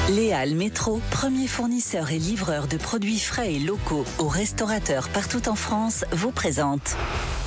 Léal Métro, premier fournisseur et livreur de produits frais et locaux aux restaurateurs partout en France, vous présente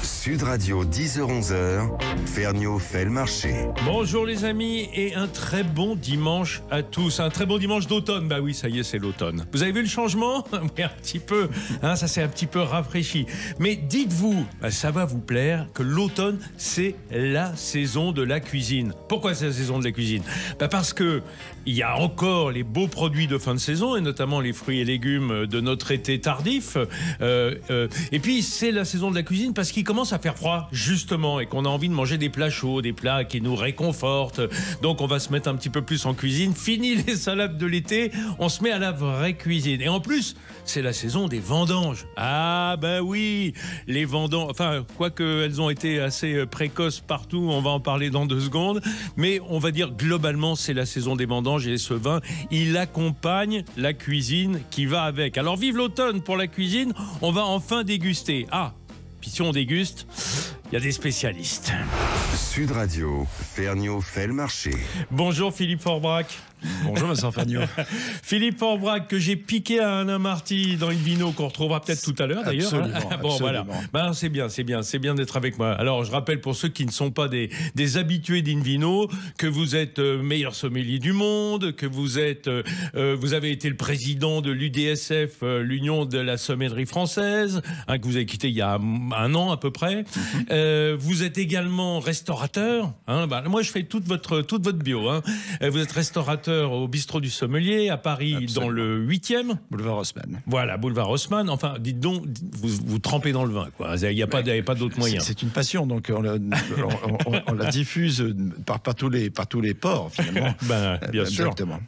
Sud Radio, 10h-11h, Ferniaud fait le marché. Bonjour les amis et un très bon dimanche à tous. Un très bon dimanche d'automne. Bah oui, ça y est, c'est l'automne. Vous avez vu le changement? Oui, un petit peu. Ça s'est un petit peu rafraîchi. Mais dites-vous, ça va vous plaire, que l'automne, c'est la saison de la cuisine. Pourquoi c'est la saison de la cuisine? Parce que il y a encore les beaux produits de fin de saison, et notamment les fruits et légumes de notre été tardif. Et puis, c'est la saison de la cuisine parce qu'il commence à faire froid, justement, et qu'on a envie de manger des plats chauds, des plats qui nous réconfortent. Donc, on va se mettre un petit peu plus en cuisine. Fini les salades de l'été, on se met à la vraie cuisine. Et en plus, c'est la saison des vendanges. Ah, ben oui, les vendanges. Enfin, quoique elles ont été assez précoces partout, on va en parler dans 2 secondes. Mais on va dire, globalement, c'est la saison des vendanges. Et ce vin, il accompagne la cuisine qui va avec. Alors vive l'automne pour la cuisine, on va enfin déguster. Puis si on déguste, il y a des spécialistes. Sud Radio, Ferniaud fait le marché. Bonjour Philippe Forbrac. Bonjour Vincent Ferniaud. Philippe Forbrac, que j'ai piqué à Alain Marty dans Invino, qu'on retrouvera peut-être tout à l'heure d'ailleurs. Absolument, Bon, absolument. Voilà. C'est bien d'être avec moi. Alors je rappelle pour ceux qui ne sont pas des habitués d'Invino que vous êtes meilleur sommelier du monde, que vous avez été le président de l'UDSF, l'Union de la sommellerie française, que vous avez quitté il y a 1 an à peu près. Vous êtes également restaurateur. Moi je fais toute votre bio. Vous êtes restaurateur au bistrot du Sommelier à Paris. Absolument. Dans le 8e. Boulevard Haussmann. Voilà, boulevard Haussmann. Enfin, dites donc, vous trempez dans le vin, quoi. Il n'y a pas d'autre moyen. C'est une passion, donc on la diffuse par tous les ports, finalement. Bien sûr. Exactement.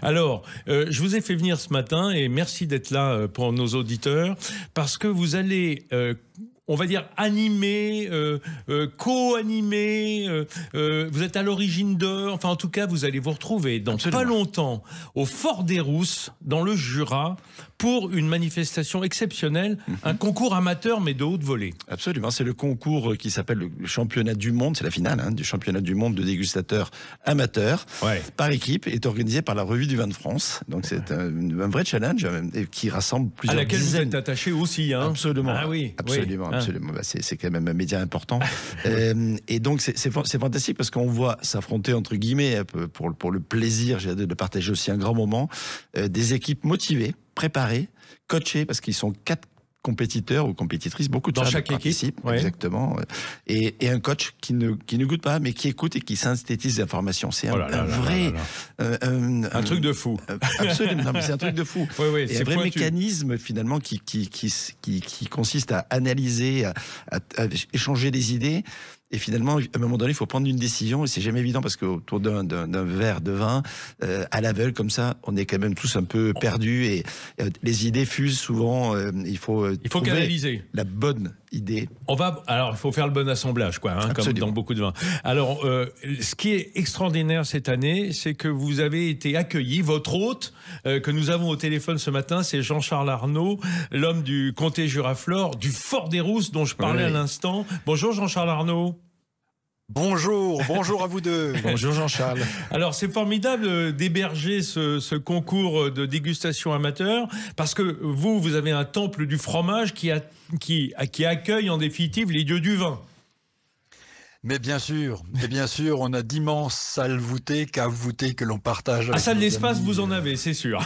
Alors, je vous ai fait venir ce matin, et merci d'être là pour nos auditeurs, parce que vous allez... on va dire animé, co-animé, vous êtes à l'origine enfin en tout cas vous allez vous retrouver dans pas longtemps au Fort des Rousses, dans le Jura, pour une manifestation exceptionnelle, un concours amateur mais de haute volée. Absolument, c'est le concours qui s'appelle le championnat du monde, c'est la finale du championnat du monde de dégustateurs amateurs, par équipe, est organisé par la Revue du Vin de France. Donc c'est un vrai challenge qui rassemble plusieurs dizaines. À laquelle vous êtes attaché aussi. Absolument. Ah oui. Absolument. Oui. Absolument. C'est quand même un média important. Et donc, c'est fantastique parce qu'on voit s'affronter, entre guillemets, pour le plaisir de partager aussi un grand moment, des équipes motivées, préparées, coachées, parce qu'ils sont 4 compétiteurs ou compétitrices, beaucoup de dans femmes chaque participent, équipe, exactement, et un coach qui ne goûte pas, mais qui écoute et qui synthétise l'information. C'est un truc de fou. Absolument, c'est un truc de fou. Oui, et un vrai mécanisme finalement qui consiste à analyser, à échanger des idées. Et finalement, à un moment donné, il faut prendre une décision, et c'est jamais évident parce qu'autour d'un verre de vin, à l'aveugle comme ça, on est quand même tous un peu perdus, et les idées fusent souvent. Il faut canaliser la bonne idée. Alors, il faut faire le bon assemblage, comme dans beaucoup de vins. Alors, ce qui est extraordinaire cette année, c'est que vous avez été accueilli. Votre hôte, que nous avons au téléphone ce matin, c'est Jean-Charles Arnaud, l'homme du comté Juraflore, du Fort des Rousses, dont je parlais à l'instant. Bonjour Jean-Charles Arnaud. Bonjour à vous deux. Bonjour Jean-Charles. Alors c'est formidable d'héberger ce concours de dégustation amateur, parce que vous avez un temple du fromage qui accueille en définitive les dieux du vin. Mais bien sûr, on a d'immenses salles voûtées, caves voûtées que l'on partage. Ça de l'espace, vous en avez, c'est sûr.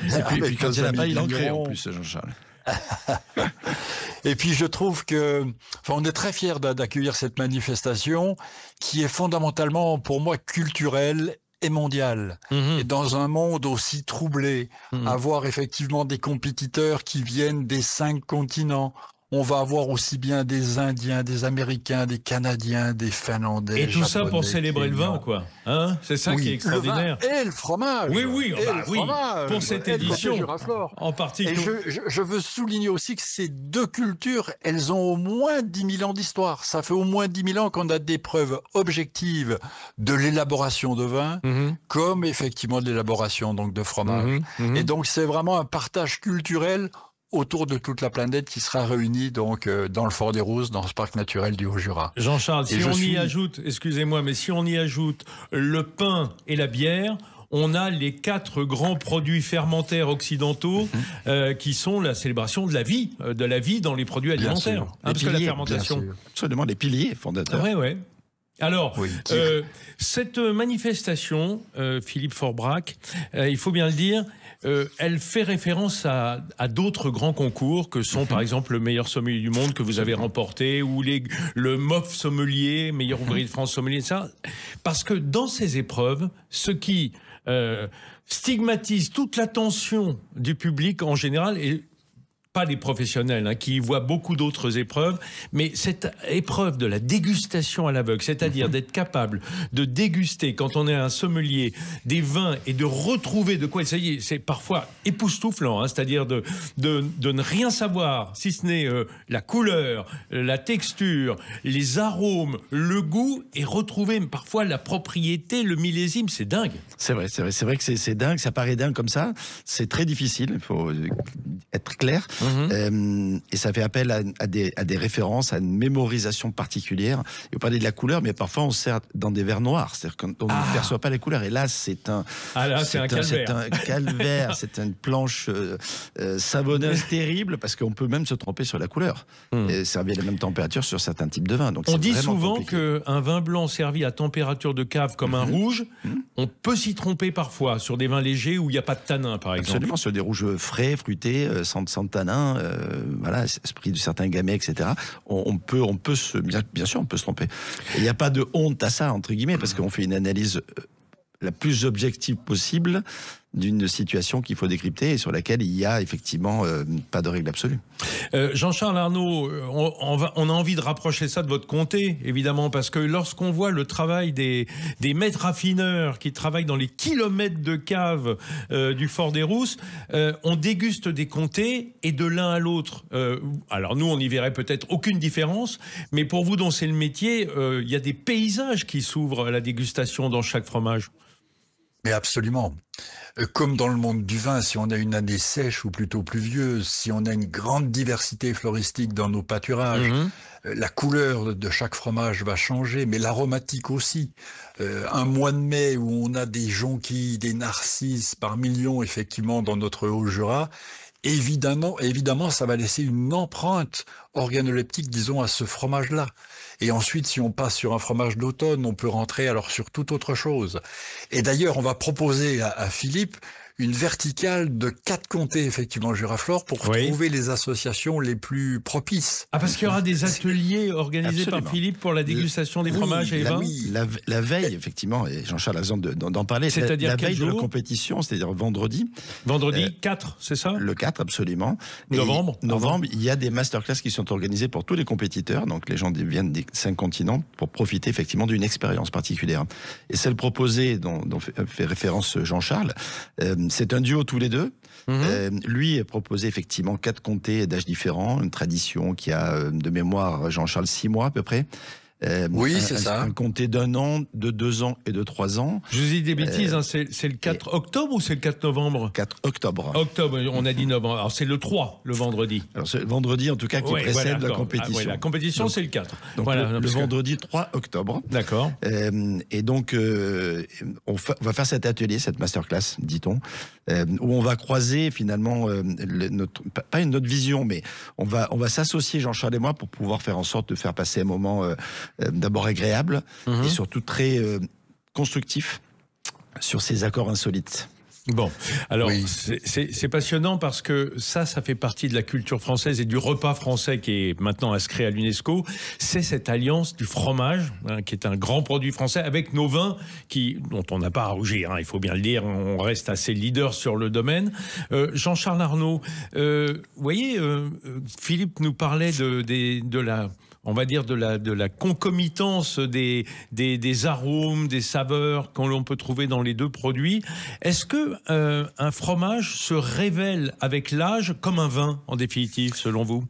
Et puis quand il n'y en a pas, il en crée en plus, Jean-Charles. Et puis je trouve on est très fiers d'accueillir cette manifestation qui est fondamentalement pour moi culturelle et mondiale. Et dans un monde aussi troublé, avoir effectivement des compétiteurs qui viennent des 5 continents. On va avoir aussi bien des Indiens, des Américains, des Canadiens, des Finlandais. Et tout Japonais, ça pour célébrer le vin, quoi. C'est ça qui est extraordinaire. Le vin et le fromage. Oui. Pour cette édition en particulier. Et je veux souligner aussi que ces 2 cultures, elles ont au moins 10 000 ans d'histoire. Ça fait au moins 10 000 ans qu'on a des preuves objectives de l'élaboration de vin, comme effectivement de l'élaboration donc de fromage. Et donc c'est vraiment un partage culturel autour de toute la planète qui sera réunie donc dans le Fort des Rousses, dans ce parc naturel du Haut-Jura. Jean-Charles, si on y ajoute le pain et la bière, on a les 4 grands produits fermentaires occidentaux qui sont la célébration de la vie dans les produits alimentaires. Parce que la fermentation. Absolument, les piliers fondateurs. Ouais. Alors, Oui. cette manifestation, Philippe Forbrac, il faut bien le dire, elle fait référence à d'autres grands concours que sont par exemple le meilleur sommelier du monde que vous avez remporté ou le MOF sommelier, meilleur ouvrier de France sommelier, ça. Parce que dans ces épreuves, ce qui stigmatise toute l'attention du public en général et pas les professionnels qui voient beaucoup d'autres épreuves, mais cette épreuve de la dégustation à l'aveugle, c'est-à-dire d'être capable de déguster, quand on est un sommelier, des vins et de retrouver de quoi il s'agit, c'est parfois époustouflant, c'est-à-dire de ne rien savoir, si ce n'est la couleur, la texture, les arômes, le goût, et retrouver parfois la propriété, le millésime, c'est dingue. C'est vrai que c'est dingue, ça paraît dingue comme ça, c'est très difficile, il faut être clair. Et ça fait appel à des références, à une mémorisation particulière. Et vous parlez de la couleur, mais parfois on sert dans des verres noirs, c'est-à-dire qu'on ne perçoit pas les couleurs. Et là, c'est un calvaire, c'est une planche savonneuse terrible, parce qu'on peut même se tromper sur la couleur et servir les mêmes températures sur certains types de vins. Donc on dit souvent qu'un vin blanc servi à température de cave comme un rouge, on peut s'y tromper parfois sur des vins légers où il n'y a pas de tanin, par exemple. Absolument, sur des rouges frais, fruités, sans tanin. Voilà, esprit de certains gamay, etc. On peut bien sûr, on peut se tromper. Il n'y a pas de honte à ça, entre guillemets, parce qu'on fait une analyse la plus objective possible d'une situation qu'il faut décrypter et sur laquelle il y a effectivement pas de règle absolue. Jean-Charles Arnaud, on a envie de rapprocher ça de votre comté, évidemment, parce que lorsqu'on voit le travail des maîtres raffineurs qui travaillent dans les kilomètres de caves du Fort des Rousses, on déguste des comtés et de l'un à l'autre. Alors nous, on n'y verrait peut-être aucune différence, mais pour vous dont c'est le métier, il y a des paysages qui s'ouvrent à la dégustation dans chaque fromage. Mais absolument. Comme dans le monde du vin, si on a une année sèche ou plutôt pluvieuse, si on a une grande diversité floristique dans nos pâturages, la couleur de chaque fromage va changer, mais l'aromatique aussi. Un mois de mai où on a des jonquilles, des narcisses par millions, effectivement, dans notre Haut-Jura, évidemment, ça va laisser une empreinte organoleptique, disons, à ce fromage-là. Et ensuite, si on passe sur un fromage d'automne, on peut rentrer alors sur toute autre chose. Et d'ailleurs, on va proposer à Philippe une verticale de 4 comtés, effectivement, Juraflore, pour trouver les associations les plus propices. Ah, parce qu'il y aura des ateliers organisés par Philippe pour la dégustation des fromages et des vins. La veille, effectivement, et Jean-Charles a raison d'en parler. C'est-à-dire la quel veille jour de la compétition, c'est-à-dire vendredi. Vendredi 4, c'est ça? Le 4, absolument. Novembre, il y a des masterclass qui sont organisés pour tous les compétiteurs. Donc les gens viennent des 5 continents pour profiter effectivement d'une expérience particulière. Et celle proposée, dont fait référence Jean-Charles, c'est un duo tous les deux. Lui a proposé effectivement 4 comtés d'âge différents, une tradition qui a de mémoire Jean-Charles 6 mois à peu près. Oui, c'est ça. Un comté d'1 an, de 2 ans et de 3 ans. Je vous dis des bêtises, c'est le 4 octobre ou c'est le 4 novembre? 4 octobre. Octobre, on a dit novembre. Alors c'est le 3, le vendredi. Alors c'est le vendredi en tout cas qui précède la compétition. La compétition c'est le 4. Donc voilà, le vendredi 3 octobre. D'accord. Et donc on va faire cet atelier, cette masterclass, dit-on, où on va croiser finalement pas notre vision, mais on va s'associer, Jean-Charles et moi, pour pouvoir faire en sorte de faire passer un moment d'abord agréable et surtout très constructif sur ces accords insolites. Bon, alors c'est passionnant parce que ça fait partie de la culture française et du repas français qui est maintenant inscrit à l'UNESCO. C'est cette alliance du fromage, qui est un grand produit français, avec nos vins dont on n'a pas à rougir, il faut bien le dire, on reste assez leader sur le domaine. Jean-Charles Arnaud, vous voyez, Philippe nous parlait de la... on va dire de la concomitance des arômes, des saveurs qu'on peut trouver dans les deux produits. Est-ce que un fromage se révèle avec l'âge comme un vin, en définitive, selon vous?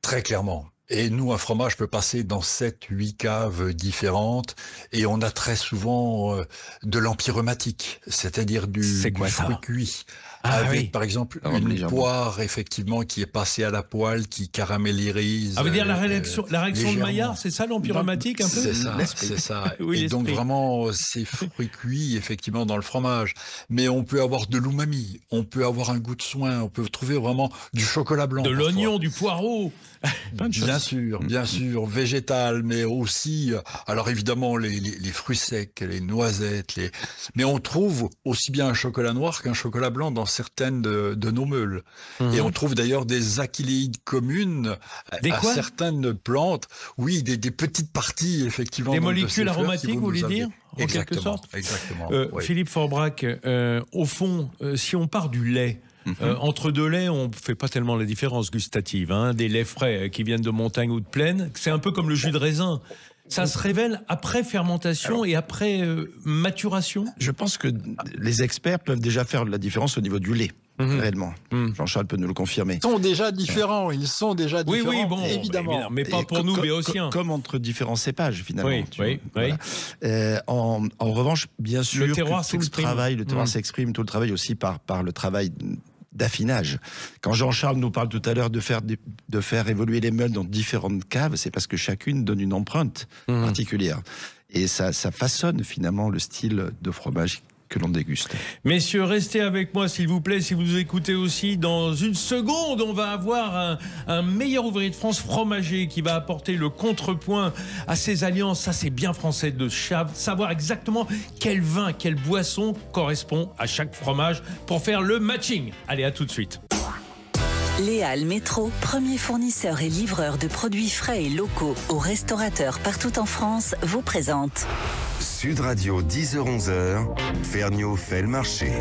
Très clairement. Et nous, un fromage peut passer dans 7-8 caves différentes, et on a très souvent de l'empyromatique, c'est-à-dire du fruit cuit. Avec, par exemple, une poire, effectivement, qui est passée à la poêle, qui caramélisera. Ça veut dire la réaction de Maillard, c'est ça l'empyromatique un peu? C'est ça. Oui, et donc vraiment, ces fruits cuits, effectivement, dans le fromage. Mais on peut avoir de l'umami, on peut avoir un goût de soin, on peut trouver vraiment du chocolat blanc. De l'oignon, du poireau. Bien sûr, végétal, mais aussi, alors évidemment, les fruits secs, les noisettes, mais on trouve aussi bien un chocolat noir qu'un chocolat blanc dans certaines de nos meules. Et on trouve d'ailleurs des achyléides communes à certaines plantes. Oui, des petites parties, effectivement. Des molécules aromatiques, vous voulez dire? En quelque sorte. Exactement. Philippe Forbrac, au fond, si on part du lait, entre deux laits, on ne fait pas tellement la différence gustative. Des laits frais qui viennent de montagne ou de plaine, c'est un peu comme le jus de raisin. Ça se révèle après fermentation et après maturation? Je pense que les experts peuvent déjà faire la différence au niveau du lait. Réellement. Jean-Charles peut nous le confirmer. Ils sont déjà différents, Oui, bon, évidemment. Mais pas pour nous béotiens. Comme entre différents cépages, finalement. Oui. En revanche, bien sûr, le terroir s'exprime. Le terroir s'exprime, tout le travail aussi par le travail d'affinage. Quand Jean-Charles nous parle tout à l'heure de faire évoluer les meules dans différentes caves, c'est parce que chacune donne une empreinte particulière. Et ça façonne finalement le style de fromage que l'on déguste. Messieurs, restez avec moi s'il vous plaît, si vous nous écoutez aussi. Dans une seconde, on va avoir un meilleur ouvrier de France fromager qui va apporter le contrepoint à ces alliances. Ça, c'est bien français de savoir exactement quel vin, quelle boisson correspond à chaque fromage pour faire le matching. Allez, à tout de suite. Léal Métro, premier fournisseur et livreur de produits frais et locaux aux restaurateurs partout en France, vous présente Sud Radio, 10h-11h, Ferniaud fait le marché.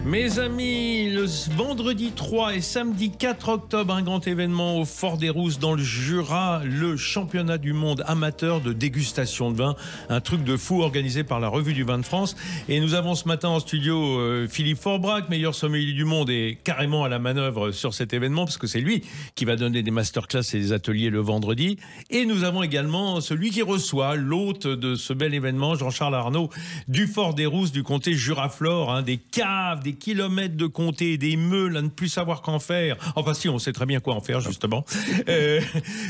Mes amis, le vendredi 3 et samedi 4 octobre, un grand événement au Fort des Rousses dans le Jura, le championnat du monde amateur de dégustation de vin, un truc de fou organisé par la Revue du Vin de France. Et nous avons ce matin en studio Philippe Forbrac, meilleur sommelier du monde et carrément à la manœuvre sur cet événement, parce que c'est lui qui va donner des masterclass et des ateliers le vendredi. Et nous avons également celui qui reçoit l'hôte de ce bel événement, Jean-Charles Arnaud, du Fort des Rousses, du comté Juraflore, des caves, des kilomètres de comté, des meules à ne plus savoir qu'en faire. Enfin si, on sait très bien quoi en faire justement.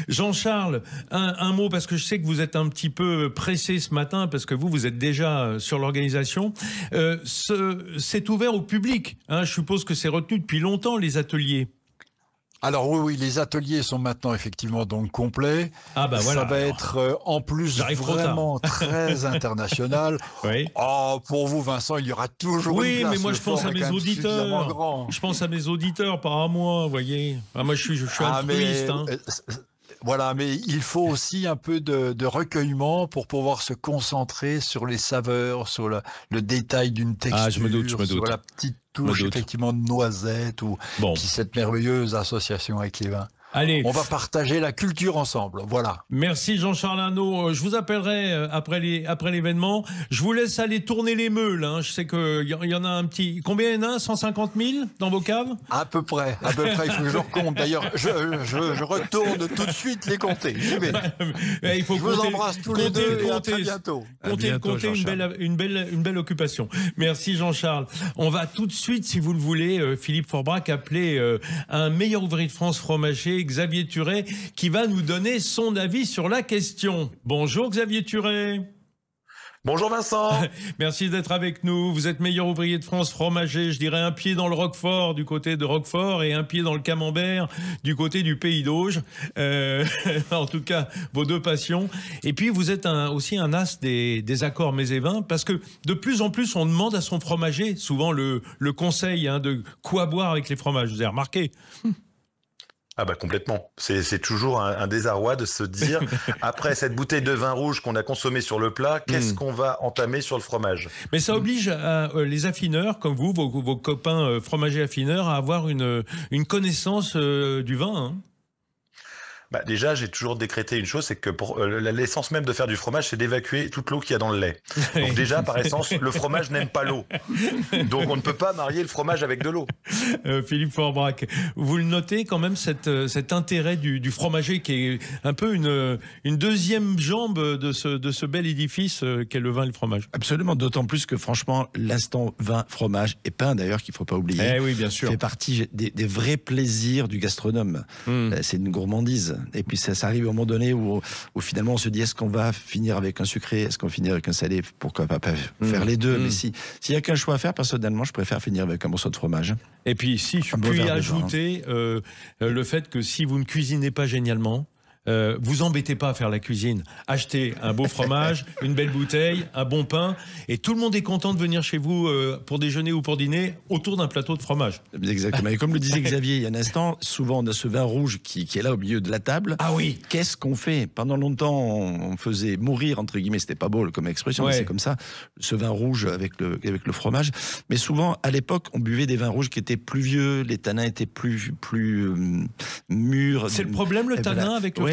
Jean-Charles, un mot, parce que je sais que vous êtes un petit peu pressé ce matin, parce que vous êtes déjà sur l'organisation. C'est ouvert au public, je suppose que c'est retenu depuis longtemps, les ateliers. Alors oui, les ateliers sont maintenant effectivement donc complets. Voilà. Ça va être en plus vraiment très international. Oui. Pour vous, Vincent, il y aura toujours une place. Oui, mais moi je pense à mes auditeurs. Je pense à mes auditeurs, pas à moi, vous voyez. Moi je suis altruiste. Voilà, mais il faut aussi un peu de recueillement pour pouvoir se concentrer sur les saveurs, sur le détail d'une texture, je me doute. sur la petite touche effectivement de noisette ou cette merveilleuse association avec les vins. Allez. On va partager la culture ensemble, voilà. Merci Jean-Charles Arnaud. Je vous appellerai après l'événement. Je vous laisse aller tourner les meules. Je sais qu'il y en a un petit... Combien il y en a? 150 000 dans vos caves? À peu près. Il faut que je recompte. D'ailleurs, je retourne tout de suite les compter. J'y vais. Il faut je vous embrasse tous les deux et à très bientôt. Compter une belle occupation. Merci Jean-Charles. On va tout de suite, si vous le voulez, Philippe Forbrac, appeler un meilleur ouvrier de France fromager, Xavier Turet, qui va nous donner son avis sur la question. Bonjour Xavier Turet. Bonjour Vincent. Merci d'être avec nous. Vous êtes meilleur ouvrier de France fromager, je dirais un pied dans le Roquefort du côté de Roquefort et un pied dans le Camembert du côté du Pays d'Auge. En tout cas, vos deux passions. Et puis vous êtes aussi un as des accords mets et vins, parce que de plus en plus on demande à son fromager souvent le conseil de quoi boire avec les fromages. Vous avez remarqué? Complètement. C'est toujours un désarroi de se dire, après cette bouteille de vin rouge qu'on a consommée sur le plat, qu'est-ce qu'on va entamer sur le fromage? Mais ça oblige les affineurs, comme vous, vos copains fromagers affineurs, à avoir une connaissance du vin. Déjà, j'ai toujours décrété une chose, c'est que pour l'essence même de faire du fromage, c'est d'évacuer toute l'eau qu'il y a dans le lait. Donc déjà, par essence, le fromage n'aime pas l'eau. Donc on ne peut pas marier le fromage avec de l'eau. Philippe Forbrac, vous le notez quand même, cet intérêt du fromager qui est un peu une deuxième jambe de ce bel édifice qu'est le vin et le fromage. Absolument, d'autant plus que franchement, l'instant vin, fromage et pain d'ailleurs, qu'il ne faut pas oublier, oui, bien sûr, fait partie des vrais plaisirs du gastronome. C'est une gourmandise. Et puis ça arrive au moment donné où finalement on se dit, est-ce qu'on va finir avec un sucré, est-ce qu'on finit avec un salé, pourquoi pas faire les deux. Mais s'il n'y a qu'un choix à faire, personnellement, je préfère finir avec un morceau de fromage. Et puis si je puis ajouter le fait que si vous ne cuisinez pas génialement, vous embêtez pas à faire la cuisine. Achetez un beau fromage, une belle bouteille, un bon pain, et tout le monde est content de venir chez vous pour déjeuner ou pour dîner autour d'un plateau de fromage. Exactement. Et comme le disait Xavier il y a un instant, souvent on a ce vin rouge qui est là au milieu de la table. Ah oui. Qu'est-ce qu'on fait? Pendant longtemps, on faisait mourir, entre guillemets, c'était pas beau comme expression, mais c'est comme ça, ce vin rouge avec le fromage. Mais souvent, à l'époque, on buvait des vins rouges qui étaient plus vieux, les tanins étaient plus mûrs. C'est le problème, le tanin avec le fromage?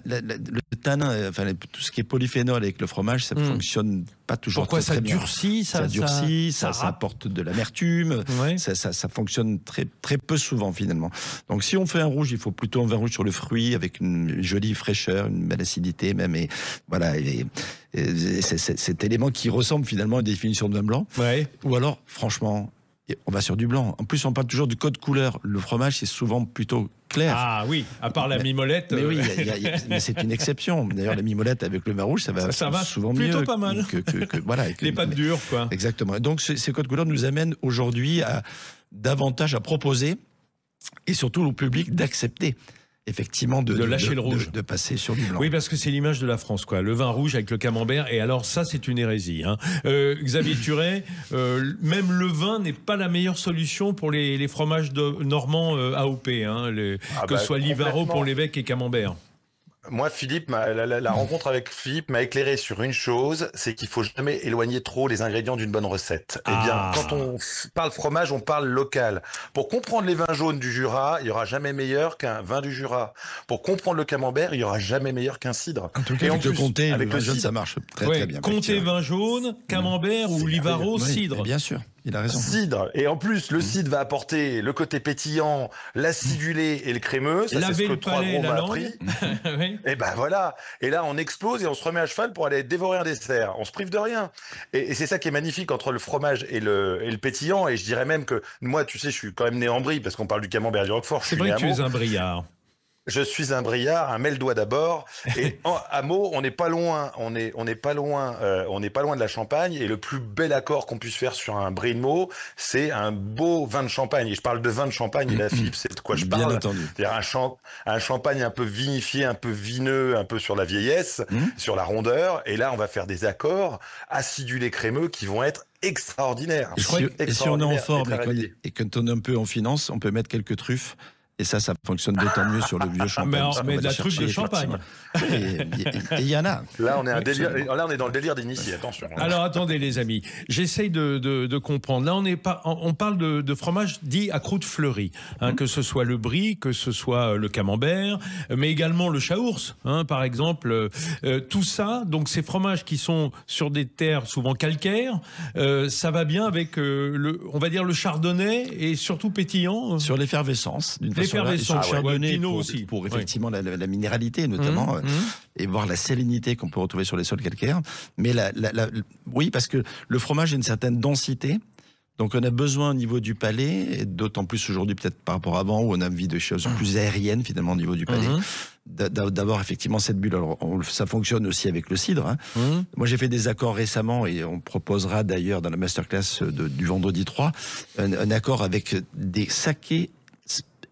Le tanin, enfin, tout ce qui est polyphénol avec le fromage, ça fonctionne pas toujours très bien. Ça durcit, ça apporte de l'amertume, ça fonctionne très peu souvent finalement. Donc si on fait un rouge, il faut plutôt un vin rouge sur le fruit avec une jolie fraîcheur, une belle acidité même, et voilà, et c'est cet élément qui ressemble finalement à une définition de vin blanc. Ou alors, franchement, on va sur du blanc. En plus, on parle toujours du code couleur. Le fromage, c'est souvent plutôt clair. Ah oui, à part la mimolette. Mais oui, mais c'est une exception. D'ailleurs, la mimolette avec le vin rouge, ça va souvent plutôt mieux. Pas mal. Voilà, les pâtes dures, quoi. Exactement. Donc, ces codes couleurs nous amènent aujourd'hui à davantage à proposer, et surtout au public d'accepter. Effectivement, de lâcher le rouge, de passer sur du blanc. Oui, parce que c'est l'image de la France, quoi. Le vin rouge avec le camembert, et alors ça, c'est une hérésie. Xavier Turet, même le vin n'est pas la meilleure solution pour les fromages normands AOP, que ce soit Livaro, Pont-l'Évêque et Camembert. Moi, Philippe, la rencontre avec Philippe m'a éclairé sur une chose, c'est qu'il faut jamais éloigner trop les ingrédients d'une bonne recette. Eh bien, quand on parle fromage, on parle local. Pour comprendre les vins jaunes du Jura, il y aura jamais meilleur qu'un vin du Jura. Pour comprendre le camembert, il y aura jamais meilleur qu'un cidre. En tout cas, avec le comté, avec le jaune, ça marche très bien. Comté, vin jaune, camembert ou Livaro, cidre. Bien sûr. Il a raison. Cidre. Et en plus, le cidre va apporter le côté pétillant, l'acidulé et le crémeux. Ça, c'est ce que Trois Gros m'a appris. Et ben voilà. Et là, on explose et on se remet à cheval pour aller dévorer un dessert. On se prive de rien. Et c'est ça qui est magnifique entre le fromage et le pétillant. Et je dirais même que moi, tu sais, je suis quand même né en Brie parce qu'on parle du camembert et du Roquefort. C'est vrai que tu es un Briard. Je suis un Briard, un Mel-doigt d'abord. Et à Meaux, on n'est pas loin. On n'est pas loin de la Champagne. Et le plus bel accord qu'on puisse faire sur un Brie de Meaux, c'est un beau vin de Champagne. Et je parle de vin de Champagne. Et là, Philippe, c'est de quoi je parle. Bien entendu. C'est-à-dire un Champagne un peu vinifié, un peu vineux, un peu sur la vieillesse, sur la rondeur. Et là, on va faire des accords acidulés crémeux qui vont être extraordinaires. Et si on est en forme et quand on est un peu en finance, on peut mettre quelques truffes. Et ça fonctionne d'autant mieux sur le vieux champagne. Mais de la truffe de champagne. Et il y en a. Là, on est dans le délire d'initié, attention. Alors, attendez, les amis. J'essaye de comprendre. Là, on parle de fromage dit à croûte fleurie. Que ce soit le brie, que ce soit le camembert, mais également le chaours, par exemple. Tout ça, donc ces fromages qui sont sur des terres souvent calcaires, ça va bien avec, on va dire, le chardonnay et surtout pétillant. Sur l'effervescence, d'une façon. Chardonnay pour effectivement la minéralité notamment, et voir la salinité qu'on peut retrouver sur les sols calcaires. Mais oui, parce que le fromage a une certaine densité. Donc on a besoin au niveau du palais, et d'autant plus aujourd'hui peut-être par rapport à avant où on a envie de choses plus aériennes finalement au niveau du palais, d'avoir effectivement cette bulle. Alors ça fonctionne aussi avec le cidre. Moi j'ai fait des accords récemment et on proposera d'ailleurs dans la masterclass du vendredi 3 un accord avec des sakés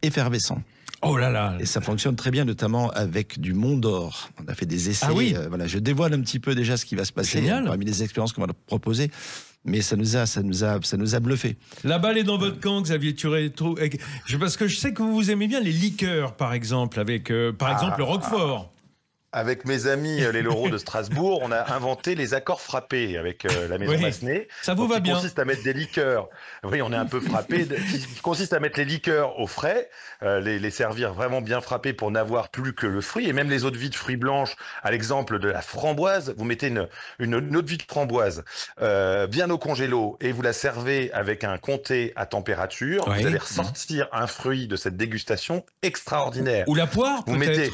effervescents. Oh là là. Et ça fonctionne très bien, notamment avec du Mont d'Or. On a fait des essais. Voilà, je dévoile un petit peu déjà ce qui va se passer parmi les expériences qu'on va proposer. Mais ça nous a bluffé. La balle est dans votre camp, Xavier Turet. Parce que je sais que vous aimez bien les liqueurs, par exemple, avec par exemple le Roquefort. avec mes amis les Leroux de Strasbourg, on a inventé les accords frappés avec la maison Massenet. Ça vous va bien. Qui consiste à mettre des liqueurs. Oui, on est un peu frappé. Qui consiste à mettre les liqueurs au frais, les servir vraiment bien frappés pour n'avoir plus que le fruit. Et même les eaux de vie de fruits blanches, à l'exemple de la framboise, vous mettez une eau de vie de framboise bien au congélo et vous la servez avec un comté à température. Vous allez ressortir un fruit de cette dégustation extraordinaire. Ou la poire, vous peut-être. mettez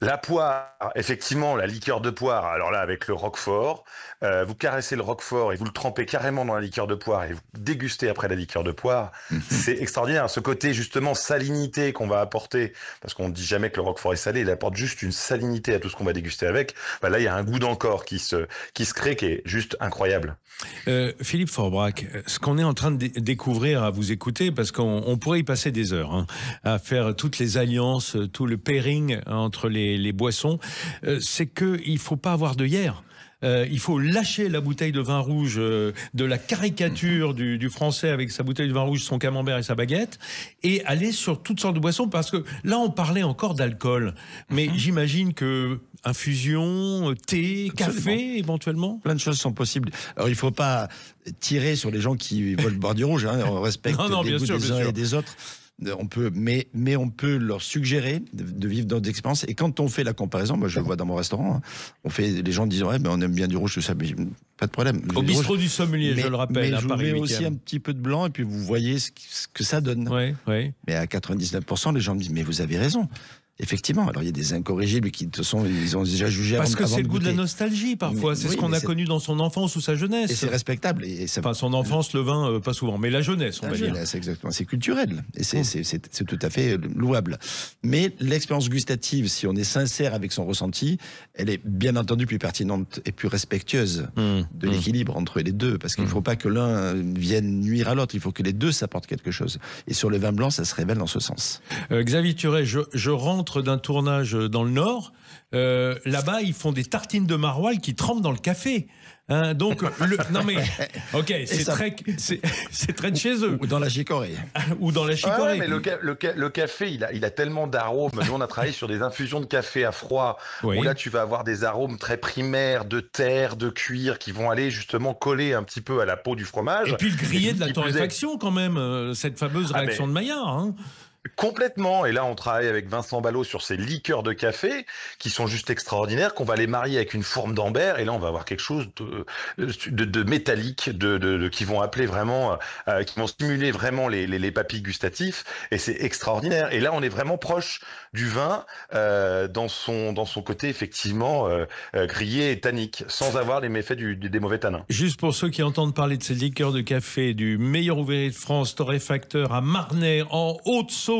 la poire, effectivement, la liqueur de poire. Alors là, avec le roquefort, vous caressez le roquefort et vous le trempez carrément dans la liqueur de poire et vous dégustez après la liqueur de poire. C'est extraordinaire. Ce côté, justement, salinité qu'on va apporter, parce qu'on ne dit jamais que le roquefort est salé, il apporte juste une salinité à tout ce qu'on va déguster avec. Bah là, il y a un goût d'encore qui se crée, qui est juste incroyable. Philippe Forbrac, ce qu'on est en train de découvrir à vous écouter, parce qu'on pourrait y passer des heures, hein, à faire toutes les alliances, tout le pairing entre les boissons, c'est qu'il ne faut pas avoir d'œillères. Il faut lâcher la bouteille de vin rouge de la caricature du Français avec sa bouteille de vin rouge, son camembert et sa baguette, et aller sur toutes sortes de boissons, parce que là, on parlait encore d'alcool. Mais j'imagine que infusion, thé, café, éventuellement. Plein de choses sont possibles. Alors, il ne faut pas tirer sur les gens qui veulent boire du rouge. Hein. On respecte les goûts des uns et des autres. On peut, mais on peut leur suggérer de vivre dans des expériences. Et quand on fait la comparaison, moi je le vois dans mon restaurant, on fait, les gens disent ouais, mais on aime bien du rouge, tout ça, mais pas de problème. Au bistrot du sommelier, je le rappelle. Mais à je Paris mets aussi un petit peu de blanc et puis vous voyez ce que ça donne. Mais à 99%, les gens me disent mais vous avez raison. Effectivement, alors il y a des incorrigibles qui ils ont déjà jugé parce avant, que c'est le de goût de la goûter. nostalgie parfois, c'est ce qu'on a connu dans son enfance ou sa jeunesse. Et c'est respectable. Enfin, son enfance, le vin, pas souvent, mais la jeunesse, on va dire. Exactement, c'est culturel et c'est tout à fait louable. Mais l'expérience gustative, si on est sincère avec son ressenti, elle est bien entendu plus pertinente et plus respectueuse de l'équilibre entre les deux, parce qu'il ne faut pas que l'un vienne nuire à l'autre, il faut que les deux s'apportent quelque chose. Et sur le vin blanc, ça se révèle dans ce sens. Xavier Thuret, je rentre d'un tournage dans le Nord. Là-bas, ils font des tartines de maroilles qui trempent dans le café. Hein, donc, non mais, ok, c'est très de chez eux. Ou dans la chicorée. Ou dans la chicorée. Ouais, mais le café, il a tellement d'arômes. Nous, on a travaillé sur des infusions de café à froid, où là, tu vas avoir des arômes très primaires de terre, de cuir, qui vont aller justement coller un petit peu à la peau du fromage. Et puis le griller de la torréfaction, quand même, cette fameuse réaction de Maillard. Hein. Complètement. Et là, on travaille avec Vincent Ballot sur ces liqueurs de café qui sont juste extraordinaires, qu'on va les marier avec une forme d'amber. Et là, on va avoir quelque chose de métallique, qui vont appeler vraiment, qui vont stimuler vraiment les papilles gustatifs. Et c'est extraordinaire. Et là, on est vraiment proche du vin dans son côté effectivement grillé et tannique, sans avoir les méfaits des mauvais tanins. Juste pour ceux qui entendent parler de ces liqueurs de café du meilleur ouvrier de France, torréfacteur à Marnay, en Haute-Saône,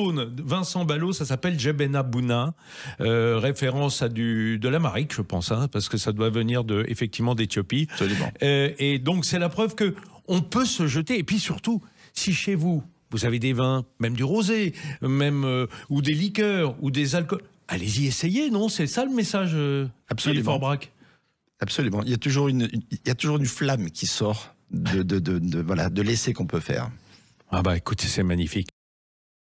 Vincent Ballot, ça s'appelle Jebena Bouna, référence à de l'Amérique, je pense, hein, parce que ça doit venir effectivement d'Éthiopie. Absolument. Et donc c'est la preuve que on peut se jeter. Et puis surtout, si chez vous avez des vins, même du rosé, même ou des liqueurs ou des alcools, allez-y, essayez, non? C'est ça le message, Philippe Forbrac. Absolument. Il y a toujours une flamme qui sort de l'essai qu'on peut faire. Ah bah écoutez, c'est magnifique.